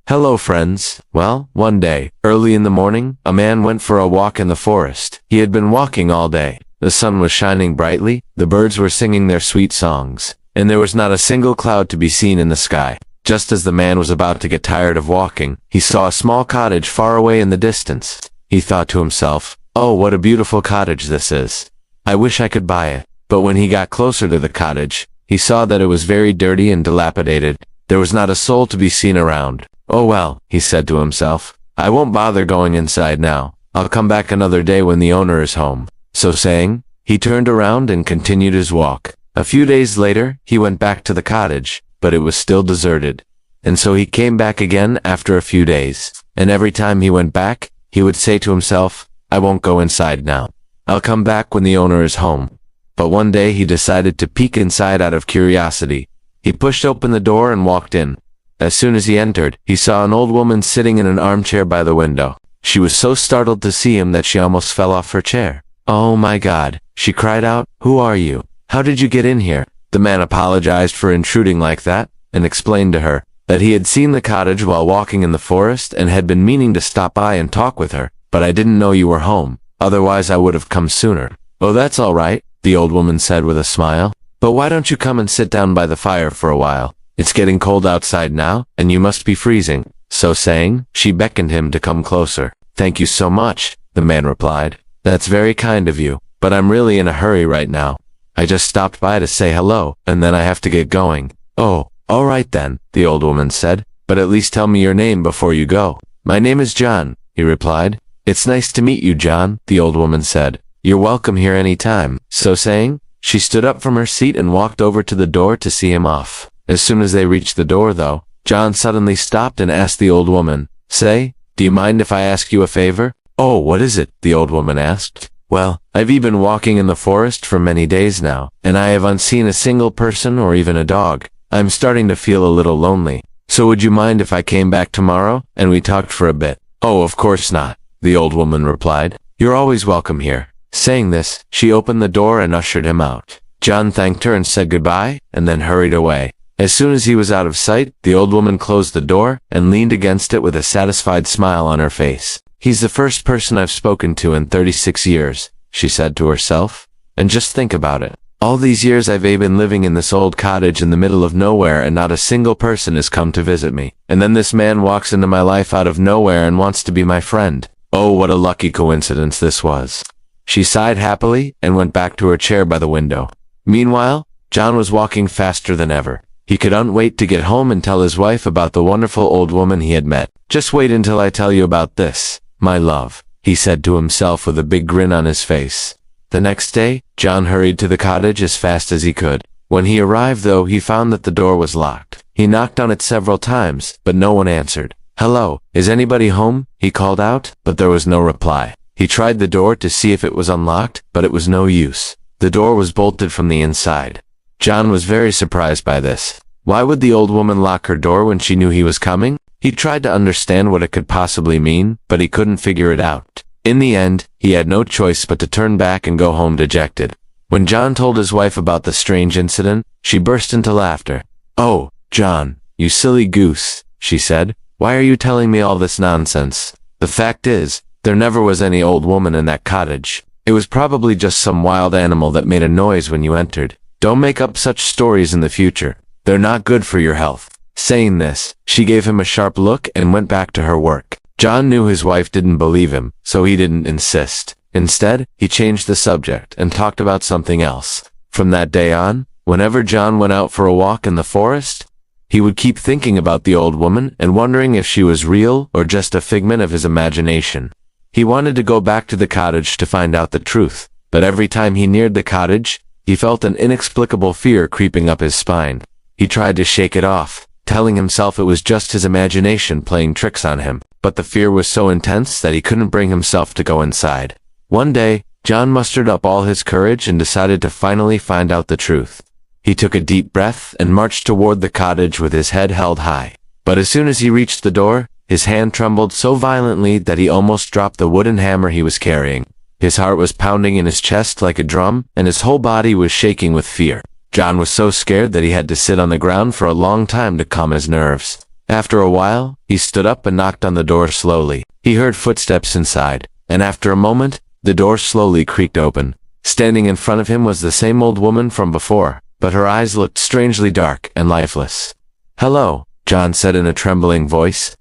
Hello, friends. Well, one day, early in the morning, a man went for a walk in the forest. He had been walking all day. The sun was shining brightly, the birds were singing their sweet songs, and there was not a single cloud to be seen in the sky. Just as the man was about to get tired of walking, he saw a small cottage far away in the distance. He thought to himself, "Oh, what a beautiful cottage this is. I wish I could buy it." But when he got closer to the cottage, he saw that it was very dirty and dilapidated. There was not a soul to be seen around. "Oh well," he said to himself, "I won't bother going inside now. I'll come back another day when the owner is home." So saying, he turned around and continued his walk. A few days later, he went back to the cottage, but it was still deserted. And so he came back again after a few days. And every time he went back, he would say to himself, "I won't go inside now. I'll come back when the owner is home." But one day he decided to peek inside out of curiosity. He pushed open the door and walked in. As soon as he entered, he saw an old woman sitting in an armchair by the window. She was so startled to see him that she almost fell off her chair. "Oh my God," she cried out, "who are you? How did you get in here?" The man apologized for intruding like that, and explained to her that he had seen the cottage while walking in the forest and had been meaning to stop by and talk with her, but I didn't know you were home, otherwise I would have come sooner. "Oh, that's all right," the old woman said with a smile, "but why don't you come and sit down by the fire for a while? It's getting cold outside now, and you must be freezing." So saying, she beckoned him to come closer. "Thank you so much," the man replied. "That's very kind of you, but I'm really in a hurry right now. I just stopped by to say hello, and then I have to get going." "Oh, all right then," the old woman said, "but at least tell me your name before you go." "My name is John," he replied. "It's nice to meet you, John," the old woman said. "You're welcome here any time." So saying, she stood up from her seat and walked over to the door to see him off. As soon as they reached the door, though, John suddenly stopped and asked the old woman, "Say, do you mind if I ask you a favor?" "Oh, what is it?" the old woman asked. "Well, I've been walking in the forest for many days now, and I haven't seen a single person or even a dog. I'm starting to feel a little lonely. So would you mind if I came back tomorrow and we talked for a bit?" "Oh, of course not," the old woman replied. "You're always welcome here." Saying this, she opened the door and ushered him out. John thanked her and said goodbye, and then hurried away. As soon as he was out of sight, the old woman closed the door and leaned against it with a satisfied smile on her face. "He's the first person I've spoken to in 36 years, she said to herself. "And just think about it. All these years I've been living in this old cottage in the middle of nowhere and not a single person has come to visit me. And then this man walks into my life out of nowhere and wants to be my friend. Oh, what a lucky coincidence this was." She sighed happily and went back to her chair by the window. Meanwhile, John was walking faster than ever. He couldn't wait to get home and tell his wife about the wonderful old woman he had met. "Just wait until I tell you about this, my love," he said to himself with a big grin on his face. The next day, John hurried to the cottage as fast as he could. When he arrived, though, he found that the door was locked. He knocked on it several times, but no one answered. "Hello, is anybody home?" he called out, but there was no reply. He tried the door to see if it was unlocked, but it was no use. The door was bolted from the inside. John was very surprised by this. Why would the old woman lock her door when she knew he was coming? He tried to understand what it could possibly mean, but he couldn't figure it out. In the end, he had no choice but to turn back and go home dejected. When John told his wife about the strange incident, she burst into laughter. "Oh, John, you silly goose," she said. "Why are you telling me all this nonsense? The fact is, there never was any old woman in that cottage. It was probably just some wild animal that made a noise when you entered. Don't make up such stories in the future. They're not good for your health." Saying this, she gave him a sharp look and went back to her work. John knew his wife didn't believe him, so he didn't insist. Instead, he changed the subject and talked about something else. From that day on, whenever John went out for a walk in the forest, he would keep thinking about the old woman and wondering if she was real or just a figment of his imagination. He wanted to go back to the cottage to find out the truth, but every time he neared the cottage, he felt an inexplicable fear creeping up his spine. He tried to shake it off, telling himself it was just his imagination playing tricks on him, but the fear was so intense that he couldn't bring himself to go inside. One day, John mustered up all his courage and decided to finally find out the truth. He took a deep breath and marched toward the cottage with his head held high. But as soon as he reached the door, his hand trembled so violently that he almost dropped the wooden hammer he was carrying. His heart was pounding in his chest like a drum, and his whole body was shaking with fear. John was so scared that he had to sit on the ground for a long time to calm his nerves. After a while, he stood up and knocked on the door slowly. He heard footsteps inside, and after a moment, the door slowly creaked open. Standing in front of him was the same old woman from before, but her eyes looked strangely dark and lifeless. "Hello," John said in a trembling voice.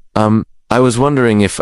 I was wondering if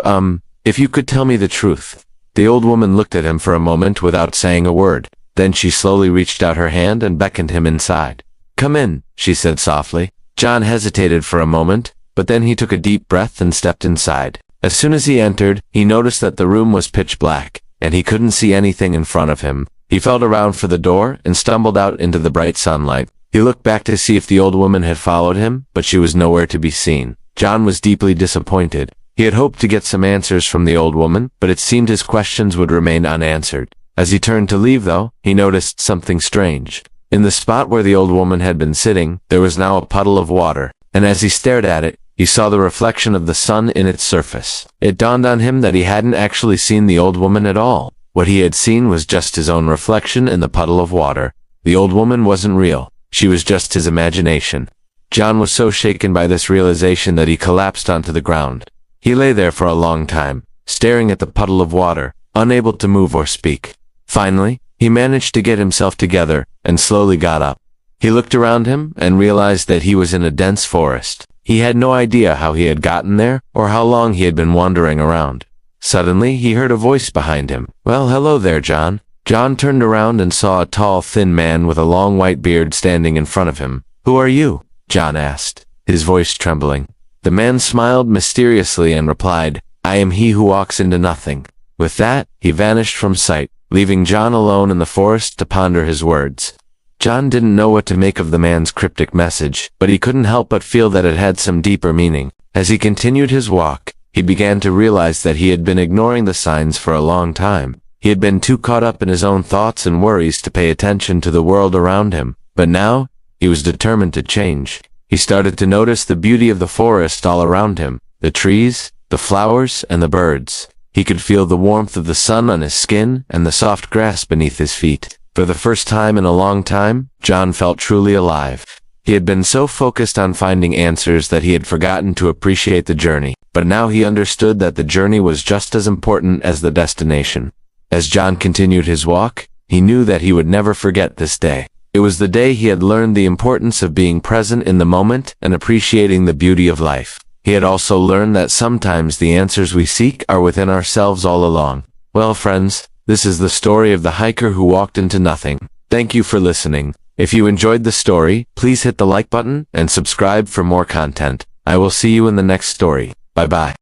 you could tell me the truth." The old woman looked at him for a moment without saying a word. Then she slowly reached out her hand and beckoned him inside. "Come in," she said softly. John hesitated for a moment, but then he took a deep breath and stepped inside. As soon as he entered, he noticed that the room was pitch black, and he couldn't see anything in front of him. He felt around for the door and stumbled out into the bright sunlight. He looked back to see if the old woman had followed him, but she was nowhere to be seen. John was deeply disappointed. He had hoped to get some answers from the old woman, but it seemed his questions would remain unanswered. As he turned to leave, though, he noticed something strange. In the spot where the old woman had been sitting, there was now a puddle of water, and as he stared at it, he saw the reflection of the sun in its surface. It dawned on him that he hadn't actually seen the old woman at all. What he had seen was just his own reflection in the puddle of water. The old woman wasn't real. She was just his imagination. John was so shaken by this realization that he collapsed onto the ground. He lay there for a long time, staring at the puddle of water, unable to move or speak. Finally, he managed to get himself together and slowly got up. He looked around him and realized that he was in a dense forest. He had no idea how he had gotten there or how long he had been wandering around. Suddenly, he heard a voice behind him. "Well, hello there, John." John turned around and saw a tall, thin man with a long white beard standing in front of him. "Who are you?" John asked, his voice trembling. The man smiled mysteriously and replied, "I am he who walks into nothing." With that, he vanished from sight, leaving John alone in the forest to ponder his words. John didn't know what to make of the man's cryptic message, but he couldn't help but feel that it had some deeper meaning. As he continued his walk, he began to realize that he had been ignoring the signs for a long time. He had been too caught up in his own thoughts and worries to pay attention to the world around him. But now, he was determined to change. He started to notice the beauty of the forest all around him, the trees, the flowers, and the birds. He could feel the warmth of the sun on his skin and the soft grass beneath his feet. For the first time in a long time, John felt truly alive. He had been so focused on finding answers that he had forgotten to appreciate the journey, but now he understood that the journey was just as important as the destination. As John continued his walk, he knew that he would never forget this day. It was the day he had learned the importance of being present in the moment and appreciating the beauty of life. He had also learned that sometimes the answers we seek are within ourselves all along. Well, friends, this is the story of the hiker who walked into nothing. Thank you for listening. If you enjoyed the story, please hit the like button and subscribe for more content. I will see you in the next story. Bye-bye.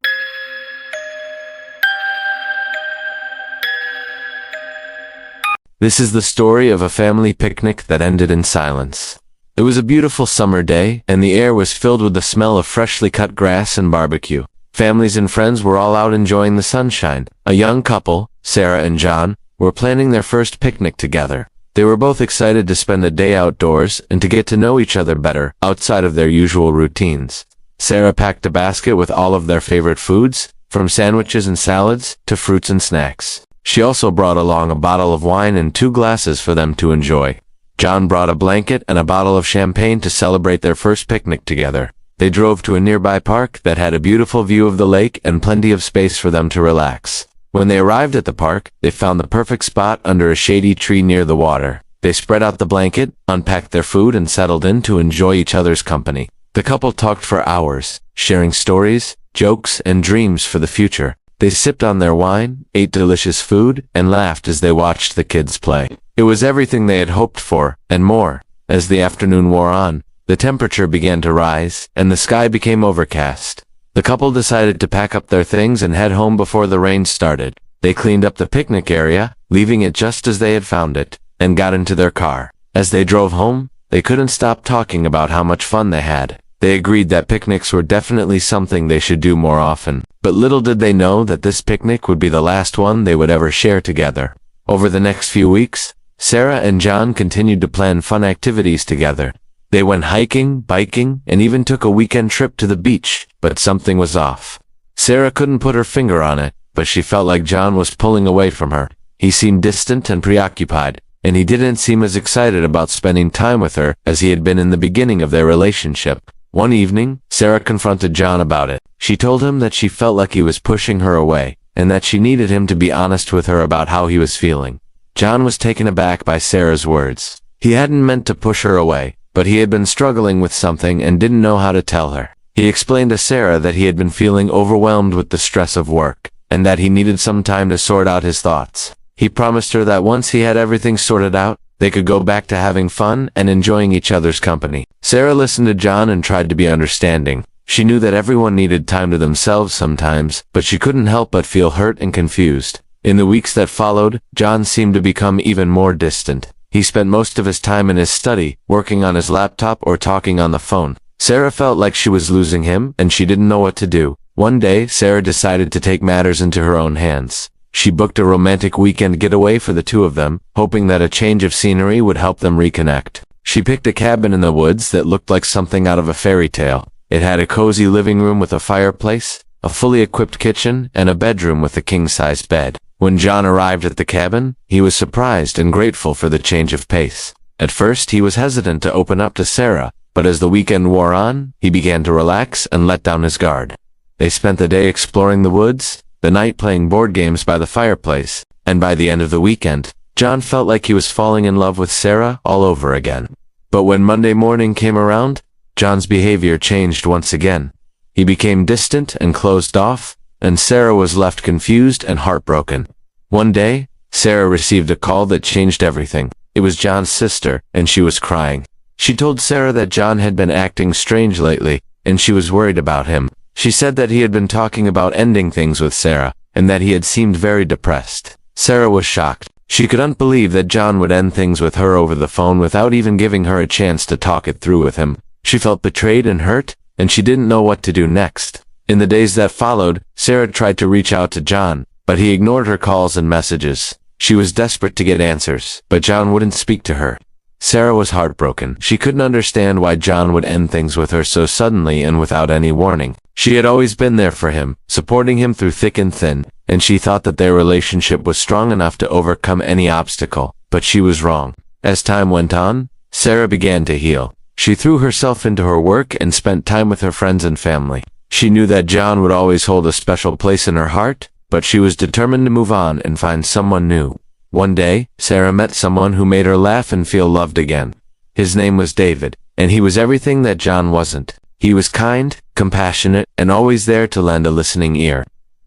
This is the story of a family picnic that ended in silence. It was a beautiful summer day, and the air was filled with the smell of freshly cut grass and barbecue. Families and friends were all out enjoying the sunshine. A young couple, Sarah and John, were planning their first picnic together. They were both excited to spend a day outdoors and to get to know each other better outside of their usual routines. Sarah packed a basket with all of their favorite foods, from sandwiches and salads to fruits and snacks. She also brought along a bottle of wine and 2 glasses for them to enjoy. John brought a blanket and a bottle of champagne to celebrate their first picnic together. They drove to a nearby park that had a beautiful view of the lake and plenty of space for them to relax. When they arrived at the park, they found the perfect spot under a shady tree near the water. They spread out the blanket, unpacked their food, and settled in to enjoy each other's company. The couple talked for hours, sharing stories, jokes, and dreams for the future. They sipped on their wine, ate delicious food, and laughed as they watched the kids play. It was everything they had hoped for, and more. As the afternoon wore on, the temperature began to rise, and the sky became overcast. The couple decided to pack up their things and head home before the rain started. They cleaned up the picnic area, leaving it just as they had found it, and got into their car. As they drove home, they couldn't stop talking about how much fun they had. They agreed that picnics were definitely something they should do more often. But little did they know that this picnic would be the last one they would ever share together. Over the next few weeks, Sarah and John continued to plan fun activities together. They went hiking, biking, and even took a weekend trip to the beach, but something was off. Sarah couldn't put her finger on it, but she felt like John was pulling away from her. He seemed distant and preoccupied, and he didn't seem as excited about spending time with her as he had been in the beginning of their relationship. One evening, Sarah confronted John about it. She told him that she felt like he was pushing her away, and that she needed him to be honest with her about how he was feeling. John was taken aback by Sarah's words. He hadn't meant to push her away, but he had been struggling with something and didn't know how to tell her. He explained to Sarah that he had been feeling overwhelmed with the stress of work, and that he needed some time to sort out his thoughts. He promised her that once he had everything sorted out, they could go back to having fun and enjoying each other's company. Sarah listened to John and tried to be understanding. She knew that everyone needed time to themselves sometimes, but she couldn't help but feel hurt and confused. In the weeks that followed, John seemed to become even more distant. He spent most of his time in his study, working on his laptop or talking on the phone. Sarah felt like she was losing him, and she didn't know what to do. One day, Sarah decided to take matters into her own hands. She booked a romantic weekend getaway for the two of them, hoping that a change of scenery would help them reconnect. She picked a cabin in the woods that looked like something out of a fairy tale. It had a cozy living room with a fireplace, a fully equipped kitchen, and a bedroom with a king-sized bed. When John arrived at the cabin, he was surprised and grateful for the change of pace. At first, he was hesitant to open up to Sarah, but as the weekend wore on, he began to relax and let down his guard. They spent the day exploring the woods, the night playing board games by the fireplace, and by the end of the weekend, John felt like he was falling in love with Sarah all over again. But when Monday morning came around, John's behavior changed once again. He became distant and closed off, and Sarah was left confused and heartbroken. One day, Sarah received a call that changed everything. It was John's sister, and she was crying. She told Sarah that John had been acting strange lately, and she was worried about him. She said that he had been talking about ending things with Sarah, and that he had seemed very depressed. Sarah was shocked. She couldn't believe that John would end things with her over the phone without even giving her a chance to talk it through with him. She felt betrayed and hurt, and she didn't know what to do next. In the days that followed, Sarah tried to reach out to John, but he ignored her calls and messages. She was desperate to get answers, but John wouldn't speak to her. Sarah was heartbroken. She couldn't understand why John would end things with her so suddenly and without any warning. She had always been there for him, supporting him through thick and thin, and she thought that their relationship was strong enough to overcome any obstacle, but she was wrong. As time went on, Sarah began to heal. She threw herself into her work and spent time with her friends and family. She knew that John would always hold a special place in her heart, but she was determined to move on and find someone new. One day, Sarah met someone who made her laugh and feel loved again. His name was David, and he was everything that John wasn't. He was kind, compassionate, and always there to lend a listening ear.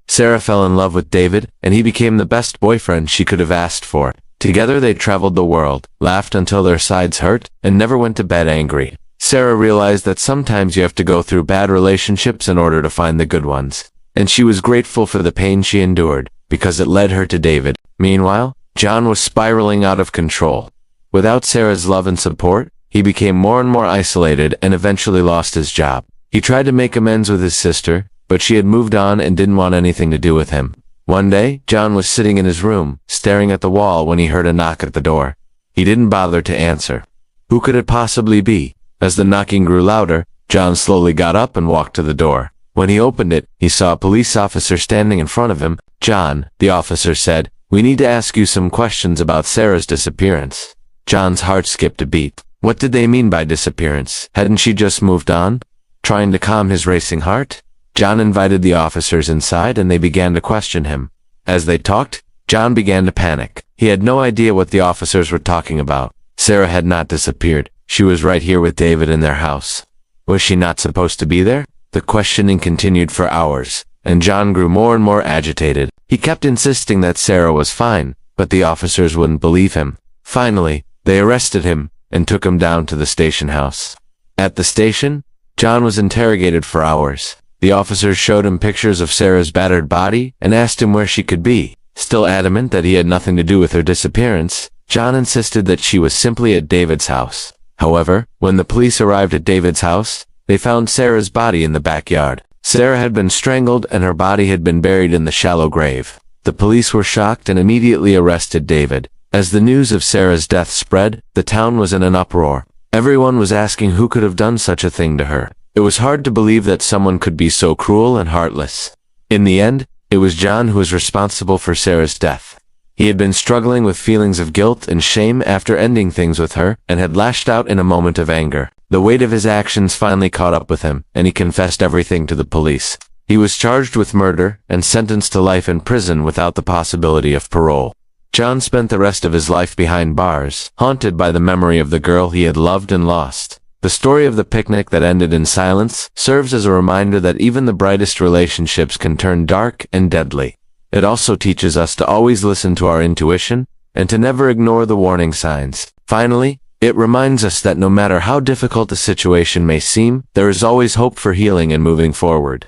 Sarah fell in love with David, and he became the best boyfriend she could have asked for. Together they traveled the world, laughed until their sides hurt, and never went to bed angry. Sarah realized that sometimes you have to go through bad relationships in order to find the good ones. And she was grateful for the pain she endured, because it led her to David. Meanwhile, John was spiraling out of control. Without Sarah's love and support, he became more and more isolated and eventually lost his job. He tried to make amends with his sister, but she had moved on and didn't want anything to do with him. One day, John was sitting in his room, staring at the wall when he heard a knock at the door. He didn't bother to answer. Who could it possibly be? As the knocking grew louder, John slowly got up and walked to the door. When he opened it, he saw a police officer standing in front of him. "John," the officer said, "we need to ask you some questions about Sarah's disappearance." John's heart skipped a beat. What did they mean by disappearance? Hadn't she just moved on? Trying to calm his racing heart, John invited the officers inside and they began to question him. As they talked, John began to panic. He had no idea what the officers were talking about. Sarah had not disappeared. She was right here with David in their house. Was she not supposed to be there? The questioning continued for hours, and John grew more and more agitated. He kept insisting that Sarah was fine, but the officers wouldn't believe him. Finally, they arrested him and took him down to the station house. At the station, John was interrogated for hours. The officers showed him pictures of Sarah's battered body and asked him where she could be. Still adamant that he had nothing to do with her disappearance, John insisted that she was simply at David's house. However, when the police arrived at David's house, they found Sarah's body in the backyard. Sarah had been strangled and her body had been buried in the shallow grave. The police were shocked and immediately arrested David. As the news of Sarah's death spread, the town was in an uproar. Everyone was asking who could have done such a thing to her. It was hard to believe that someone could be so cruel and heartless. In the end, it was John who was responsible for Sarah's death. He had been struggling with feelings of guilt and shame after ending things with her and had lashed out in a moment of anger. The weight of his actions finally caught up with him, and he confessed everything to the police. He was charged with murder and sentenced to life in prison without the possibility of parole. John spent the rest of his life behind bars, haunted by the memory of the girl he had loved and lost. The story of the picnic that ended in silence serves as a reminder that even the brightest relationships can turn dark and deadly. It also teaches us to always listen to our intuition and to never ignore the warning signs. Finally, it reminds us that no matter how difficult a situation may seem, there is always hope for healing and moving forward.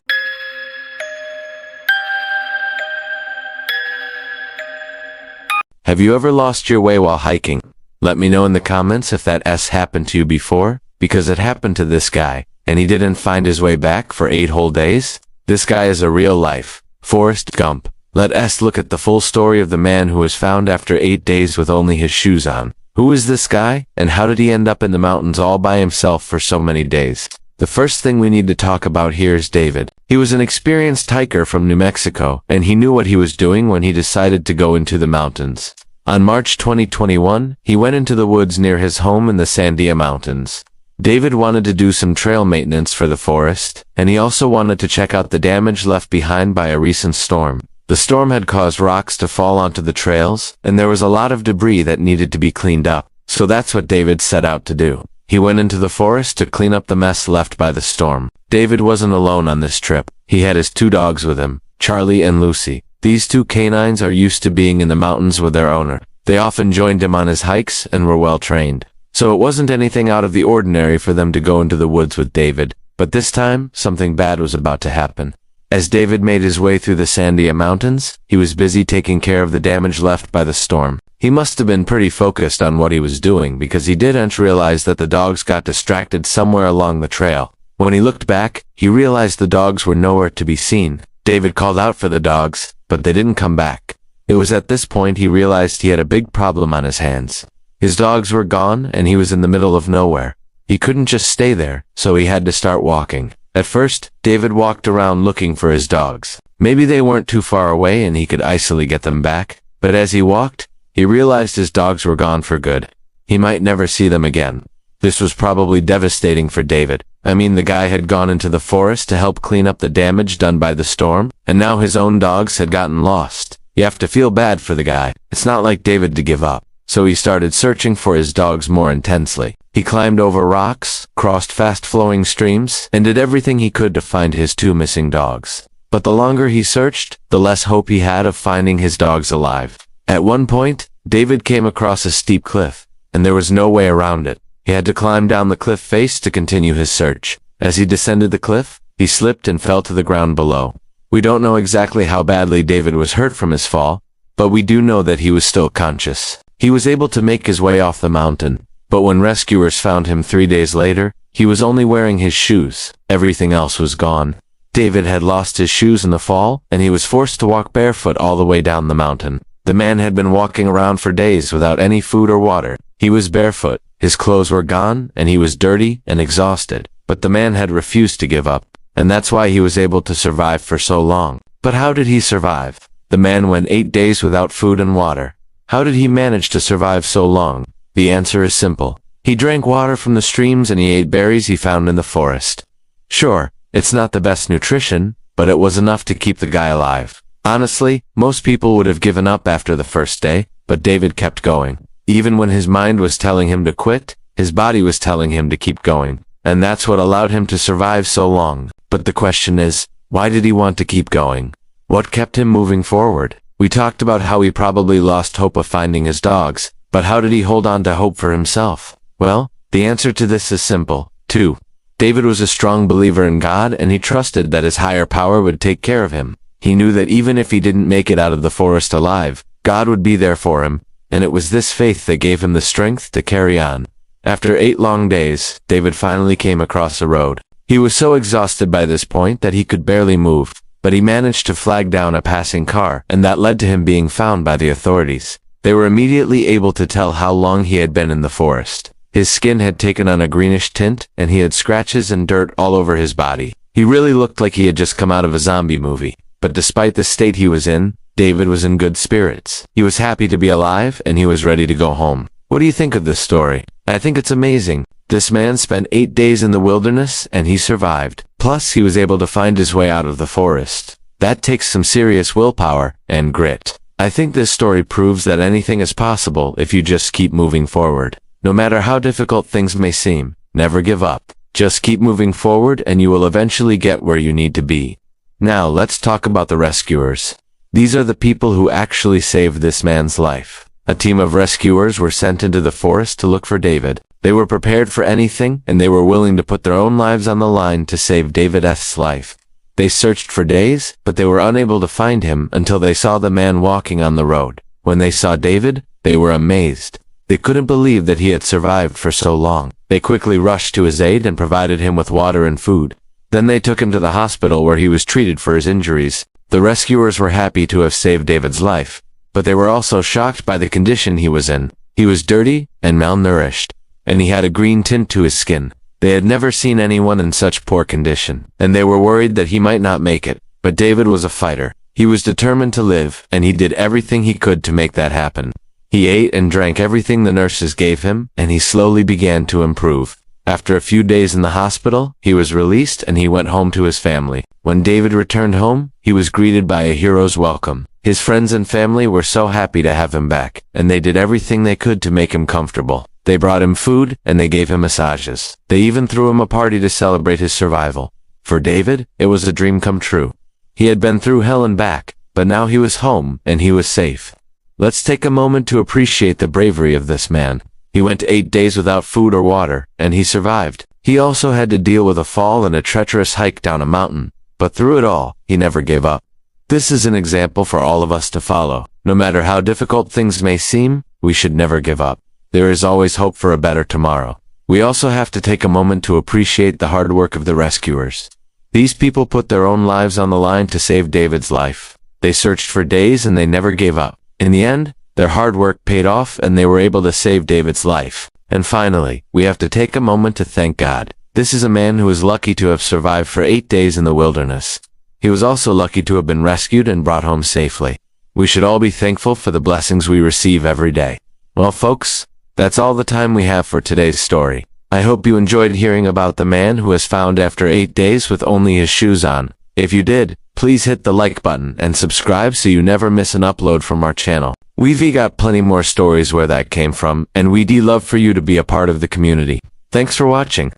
Have you ever lost your way while hiking? Let me know in the comments if that happened to you before, because it happened to this guy, and he didn't find his way back for 8 whole days. This guy is a real life Forrest Gump. Let's look at the full story of the man who was found after 8 days with only his shoes on. Who is this guy, and how did he end up in the mountains all by himself for so many days? The first thing we need to talk about here is David. He was an experienced hiker from New Mexico, and he knew what he was doing when he decided to go into the mountains. On March 2021, he went into the woods near his home in the Sandia Mountains. David wanted to do some trail maintenance for the forest, and he also wanted to check out the damage left behind by a recent storm. The storm had caused rocks to fall onto the trails, and there was a lot of debris that needed to be cleaned up. So that's what David set out to do. He went into the forest to clean up the mess left by the storm. David wasn't alone on this trip. He had his 2 dogs with him, Charlie and Lucy. These 2 canines are used to being in the mountains with their owner. They often joined him on his hikes and were well trained. So it wasn't anything out of the ordinary for them to go into the woods with David, but this time, something bad was about to happen. As David made his way through the Sandia Mountains, he was busy taking care of the damage left by the storm. He must have been pretty focused on what he was doing because he didn't realize that the dogs got distracted somewhere along the trail. When he looked back, he realized the dogs were nowhere to be seen. David called out for the dogs, but they didn't come back. It was at this point he realized he had a big problem on his hands. His dogs were gone, and he was in the middle of nowhere. He couldn't just stay there, so he had to start walking. At first, David walked around looking for his dogs. Maybe they weren't too far away and he could easily get them back. But as he walked, he realized his dogs were gone for good. He might never see them again. This was probably devastating for David. I mean, the guy had gone into the forest to help clean up the damage done by the storm, and now his own dogs had gotten lost. You have to feel bad for the guy. It's not like David to give up. So he started searching for his dogs more intensely. He climbed over rocks, crossed fast-flowing streams, and did everything he could to find his 2 missing dogs. But the longer he searched, the less hope he had of finding his dogs alive. At one point, David came across a steep cliff, and there was no way around it. He had to climb down the cliff face to continue his search. As he descended the cliff, he slipped and fell to the ground below. We don't know exactly how badly David was hurt from his fall, but we do know that he was still conscious. He was able to make his way off the mountain, but when rescuers found him 3 days later, he was only wearing his shoes. Everything else was gone. David had lost his shoes in the fall, and he was forced to walk barefoot all the way down the mountain. The man had been walking around for days without any food or water. He was barefoot, his clothes were gone, and he was dirty and exhausted. But the man had refused to give up, and that's why he was able to survive for so long. But how did he survive? The man went 8 days without food and water. How did he manage to survive so long? The answer is simple. He drank water from the streams and he ate berries he found in the forest. Sure, it's not the best nutrition, but it was enough to keep the guy alive. Honestly, most people would have given up after the first day, but David kept going. Even when his mind was telling him to quit, his body was telling him to keep going. And that's what allowed him to survive so long. But the question is, why did he want to keep going? What kept him moving forward? We talked about how he probably lost hope of finding his dogs, but how did he hold on to hope for himself? Well, the answer to this is simple. 2. David was a strong believer in God, and he trusted that his higher power would take care of him. He knew that even if he didn't make it out of the forest alive, God would be there for him, and it was this faith that gave him the strength to carry on. After 8 long days, David finally came across a road. He was so exhausted by this point that he could barely move. But he managed to flag down a passing car, and that led to him being found by the authorities. They were immediately able to tell how long he had been in the forest. His skin had taken on a greenish tint, and he had scratches and dirt all over his body. He really looked like he had just come out of a zombie movie. But despite the state he was in, David was in good spirits. He was happy to be alive, and he was ready to go home. What do you think of this story? I think it's amazing. This man spent 8 days in the wilderness and he survived. Plus, he was able to find his way out of the forest. That takes some serious willpower and grit. I think this story proves that anything is possible if you just keep moving forward. No matter how difficult things may seem, never give up. Just keep moving forward and you will eventually get where you need to be. Now, let's talk about the rescuers. These are the people who actually saved this man's life. A team of rescuers were sent into the forest to look for David. They were prepared for anything and they were willing to put their own lives on the line to save David's life. They searched for days, but they were unable to find him until they saw the man walking on the road. When they saw David, they were amazed. They couldn't believe that he had survived for so long. They quickly rushed to his aid and provided him with water and food. Then they took him to the hospital where he was treated for his injuries. The rescuers were happy to have saved David's life, but they were also shocked by the condition he was in. He was dirty and malnourished, and he had a green tint to his skin. They had never seen anyone in such poor condition, and they were worried that he might not make it. But David was a fighter. He was determined to live, and he did everything he could to make that happen. He ate and drank everything the nurses gave him, and he slowly began to improve. After a few days in the hospital, he was released and he went home to his family. When David returned home, he was greeted by a hero's welcome. His friends and family were so happy to have him back, and they did everything they could to make him comfortable. They brought him food, and they gave him massages. They even threw him a party to celebrate his survival. For David, it was a dream come true. He had been through hell and back, but now he was home, and he was safe. Let's take a moment to appreciate the bravery of this man. He went 8 days without food or water, and he survived. He also had to deal with a fall and a treacherous hike down a mountain, but through it all, he never gave up. This is an example for all of us to follow. No matter how difficult things may seem, we should never give up. There is always hope for a better tomorrow. We also have to take a moment to appreciate the hard work of the rescuers. These people put their own lives on the line to save David's life. They searched for days and they never gave up. In the end, their hard work paid off and they were able to save David's life. And finally, we have to take a moment to thank God. This is a man who was lucky to have survived for 8 days in the wilderness. He was also lucky to have been rescued and brought home safely. We should all be thankful for the blessings we receive every day. Well, folks, that's all the time we have for today's story. I hope you enjoyed hearing about the man who was found after 8 days with only his shoes on. If you did, please hit the like button and subscribe so you never miss an upload from our channel. We've got plenty more stories where that came from, and we'd love for you to be a part of the community. Thanks for watching.